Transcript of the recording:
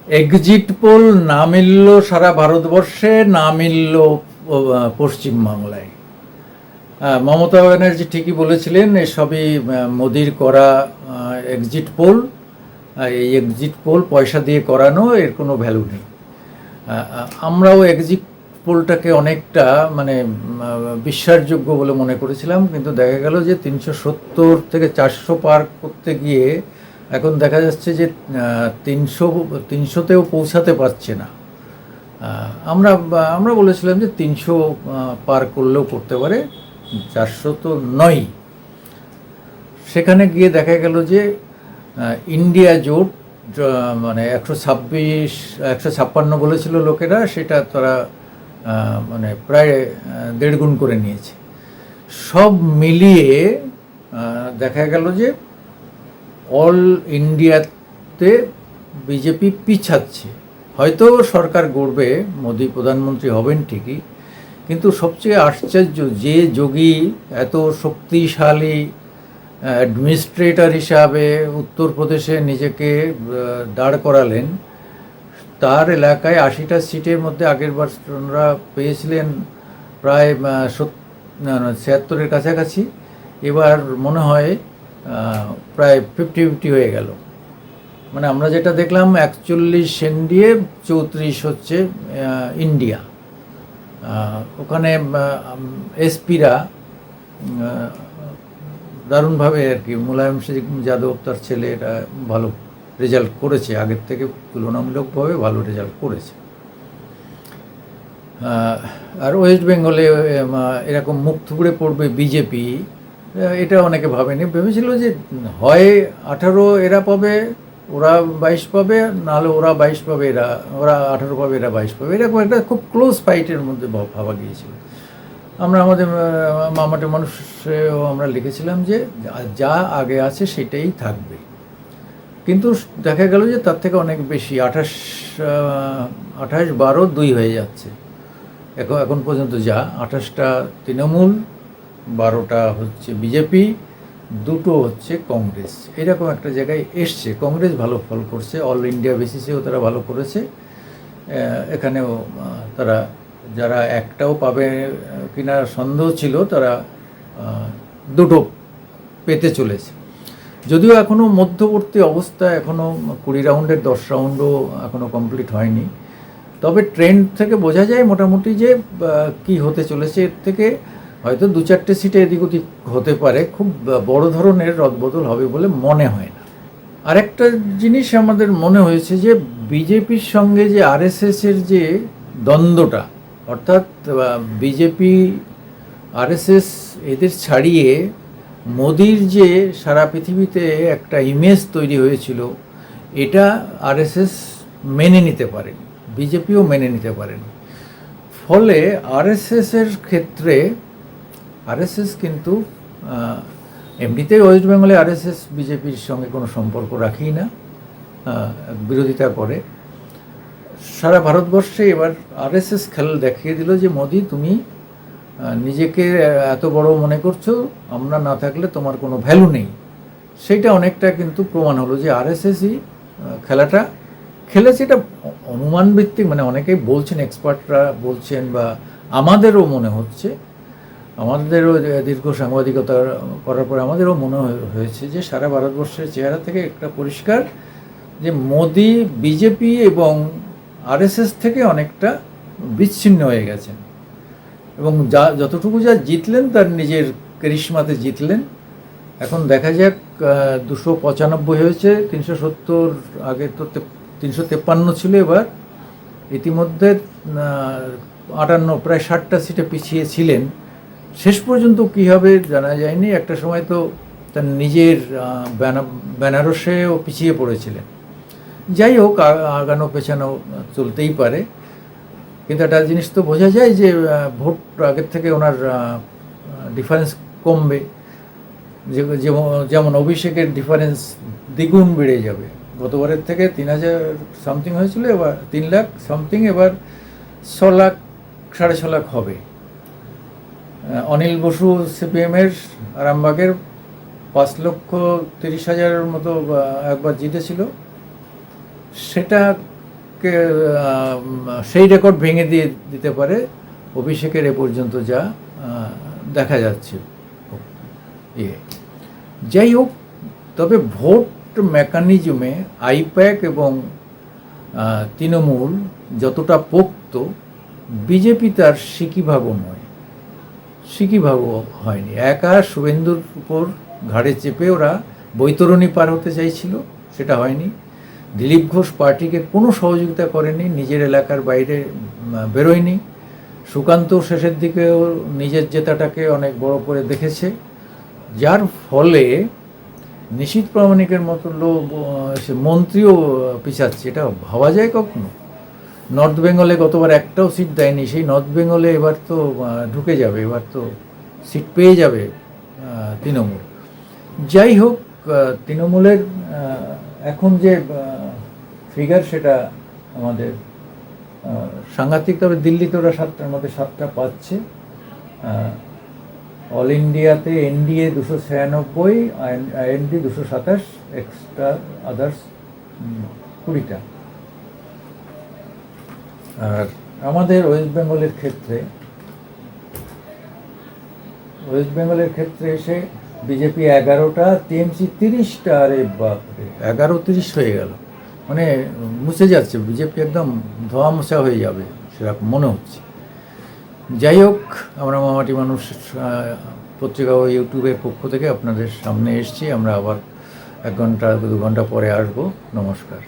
Exit pole না মিলল সারা ভারতবর্ষে, না মিলল পশ্চিমবাংলায়। মমতা ব্যানার্জি ঠিকই বলেছিলেন, এসবই মোদির করা এক্সিট পোল। এই এক্সিট পোল পয়সা দিয়ে করানো, এর কোনো ভ্যালু নেই। আমরাও এক্সিট পোলটাকে অনেকটা মানে বিশ্বাসযোগ্য বলে মনে করেছিলাম, কিন্তু দেখা গেল যে 370 থেকে 400 পার করতে গিয়ে এখন দেখা যাচ্ছে যে 300তেও পৌঁছাতে পারছে না। আমরা আমরা বলেছিলাম যে 300 পার করলেও করতে পারে, 400 তো নয়। সেখানে গিয়ে দেখা গেল যে ইন্ডিয়া জোট মানে 156 বলেছিল লোকেরা, সেটা তারা মানে প্রায় 1.5 গুণ করে নিয়েছে। সব মিলিয়ে দেখা গেল যে অল ইন্ডিয়াতে বিজেপি পিছাচ্ছে। হয়তো সরকার গড়বে, মোদি প্রধানমন্ত্রী হবেন ঠিকই, কিন্তু সবচেয়ে আশ্চর্য যে যোগী এত শক্তিশালী অ্যাডমিনিস্ট্রেটর হিসাবে উত্তরপ্রদেশে নিজেকে দাঁড় করালেন, তার এলাকায় 80টা সিটের মধ্যে আগের বার ওনারা পেয়েছিলেন প্রায় 76-এর কাছাকাছি। এবার মনে হয় প্রায় 50-50 হয়ে গেল। মানে আমরা যেটা দেখলাম 41 এনডিএ, 34 হচ্ছে ইন্ডিয়া। ওখানে এসপিরা দারুণভাবে আর কি, মুলায়ম সিং যাদব তার ছেলে এটা ভালো রেজাল্ট করেছে, আগের থেকে তুলনামূলকভাবে ভালো রেজাল্ট করেছে। আর ওয়েস্ট বেঙ্গলে এরকম মুখ থুবড়ে পড়বে বিজেপি, এটা অনেকে ভাবেনি। ভেবেছিল যে হয় 18 এরা পাবে, ওরা 22 পাবে, নাহলে ওরা 22 পাবে, ওরা 18 পাবে, এরা 22 পাবে। এরকম একটা খুব ক্লোজ ফাইটের মধ্যে ভাবা গিয়েছিল। আমরা আমাদের মামাটি মানুষেও আমরা লিখেছিলাম যে যা আগে আছে সেটাই থাকবে, কিন্তু দেখা গেল যে তার থেকে অনেক বেশি, 28-12-2 হয়ে যাচ্ছে এখন পর্যন্ত। যা 28টা তৃণমূল, 12টা হচ্ছে বিজেপি, 2টো হচ্ছে কংগ্রেস। এরকম একটা জায়গায় এসছে। কংগ্রেস ভালো ফল করছে, অল ইন্ডিয়া বেসিসেও তারা ভালো করেছে। এখানেও তারা যারা একটাও পাবে কিনা সন্দেহ ছিল, তারা 2টো পেতে চলেছে। যদিও এখনও মধ্যবর্তী অবস্থা, এখনও 20 রাউন্ডের 10 রাউন্ডও এখনও কমপ্লিট হয়নি। তবে ট্রেন্ড থেকে বোঝা যায় মোটামুটি যে কি হতে চলেছে। এর থেকে হয়তো 2-4টে সিটে এদিক ওদিক হতে পারে, খুব বড় ধরনের রদবদল হবে বলে মনে হয় না। আরেকটা জিনিস আমাদের মনে হয়েছে যে বিজেপির সঙ্গে যে আরএসএসের যে দ্বন্দ্বটা, অর্থাৎ বিজেপি আরএসএস এদের ছাড়িয়ে মোদির যে সারা পৃথিবীতে একটা ইমেজ তৈরি হয়েছিল, এটা আরএসএস মেনে নিতে পারেনি, বিজেপিও মেনে নিতে পারেনি। ফলে আরএসএসের ক্ষেত্রে আরএসএস কিন্তু এমনিতেই ওয়েস্ট বেঙ্গলে আরএসএস বিজেপির সঙ্গে কোনো সম্পর্ক রাখেই না, বিরোধিতা করে। সারা ভারতবর্ষে এবার আরএসএস খেলা দেখিয়ে দিল যে মোদি, তুমি নিজেকে এত বড় মনে করছো, আমরা না থাকলে তোমার কোনো ভ্যালু নেই। সেইটা অনেকটা কিন্তু প্রমাণ হলো যে আরএসএসই খেলাটা খেলেছে। এটা অনুমান ভিত্তিক, মানে অনেকেই বলছেন, এক্সপার্টরা বলছেন, বা আমাদেরও মনে হচ্ছে, আমাদেরও দীর্ঘ সাংবাদিকতা করার পরে আমাদেরও মনে হয়েছে যে সারা ভারতবর্ষের চেহারা থেকে একটা পরিষ্কার যে মোদি বিজেপি এবং আরএসএস থেকে অনেকটা বিচ্ছিন্ন হয়ে গেছেন, এবং যতটুকু যা জিতলেন তার নিজের করিশ্মাতে জিতলেন। এখন দেখা যাক, 295 হয়েছে, 370, আগে তো 353 ছিল, এবার ইতিমধ্যে 58, প্রায় 60টা সিটে পিছিয়ে ছিলেন। শেষ পর্যন্ত কী হবে জানা যায়নি। একটা সময় তো তার নিজের বেনারসেও পিছিয়ে পড়েছিলেন। যাই হোক, আগানো পেছানো চলতেই পারে, কিন্তু একটা জিনিস তো বোঝা যায় যে ভোট আগের থেকে ওনার ডিফারেন্স কমবে। যেমন অভিষেকের ডিফারেন্স দ্বিগুণ বেড়ে যাবে। গতবারের থেকে 3,000 সামথিং হয়েছিল, এবার 3 লাখ সামথিং, এবার 6 লাখ, 6.5 লাখ হবে। অনিল বসু সিপিএমের আরামবাগের 5,30,000 মতো একবার জিতেছিল, সেটা সেই রেকর্ড ভেঙে দিতে পারে অভিষেকের এ পর্যন্ত যা দেখা যাচ্ছে। যাই হোক, তবে ভোট মেকানিজমে আইপ্যাক এবং তৃণমূল যতটা পোক্ত, বিজেপি তার সিকিভাগও নয়, সিকিভাগও হয়নি। একা শুভেন্দুর উপর ঘাড়ে চেপে ওরা বৈতরণী পার হতে চাইছিল, সেটা হয়নি। দিলীপ ঘোষ পার্টিকে কোনো সহযোগিতা করেনি, নিজের এলাকার বাইরে বেরোয়নি। সুকান্ত শেষের দিকেও নিজের জেতাটাকে অনেক বড় করে দেখেছে, যার ফলে নিশীথ প্রামাণিকের মতো লোক সে মন্ত্রীও পিছাচ্ছে। এটা ভাবা যায় কখনো? নর্থ বেঙ্গলে গতবার একটাও সিট দেয়নি, সেই নর্থ বেঙ্গলে এবার তো ঢুকে যাবে, এবার তো সিট পেয়ে যাবে তৃণমূল। যাই হোক, তৃণমূলের এখন যে ফিগার সেটা আমাদের সাংঘাতিক। তবে দিল্লিতে ওরা 7টার মধ্যে 7টা পাচ্ছে। অল ইন্ডিয়াতে এনডিএ 296, আইএনডি 227, এক্সট্রা আদার্স 20টা। আর আমাদের ওয়েস্ট বেঙ্গলের ক্ষেত্রে এসে বিজেপি 11টা, টিএমসি 30টা। আরে বাপরে, 11-30 হয়ে গেল, মানে মুছে যাচ্ছে বিজেপি, একদম ধোয়া মোছা হয়ে যাবে সেরকম মনে হচ্ছে। যাই হোক, আমরা মামাটি মানুষ পত্রিকা ও ইউটিউবের পক্ষ থেকে আপনাদের সামনে এসেছি। আমরা আবার 1 ঘন্টা 2 ঘন্টা পরে আসবো। নমস্কার।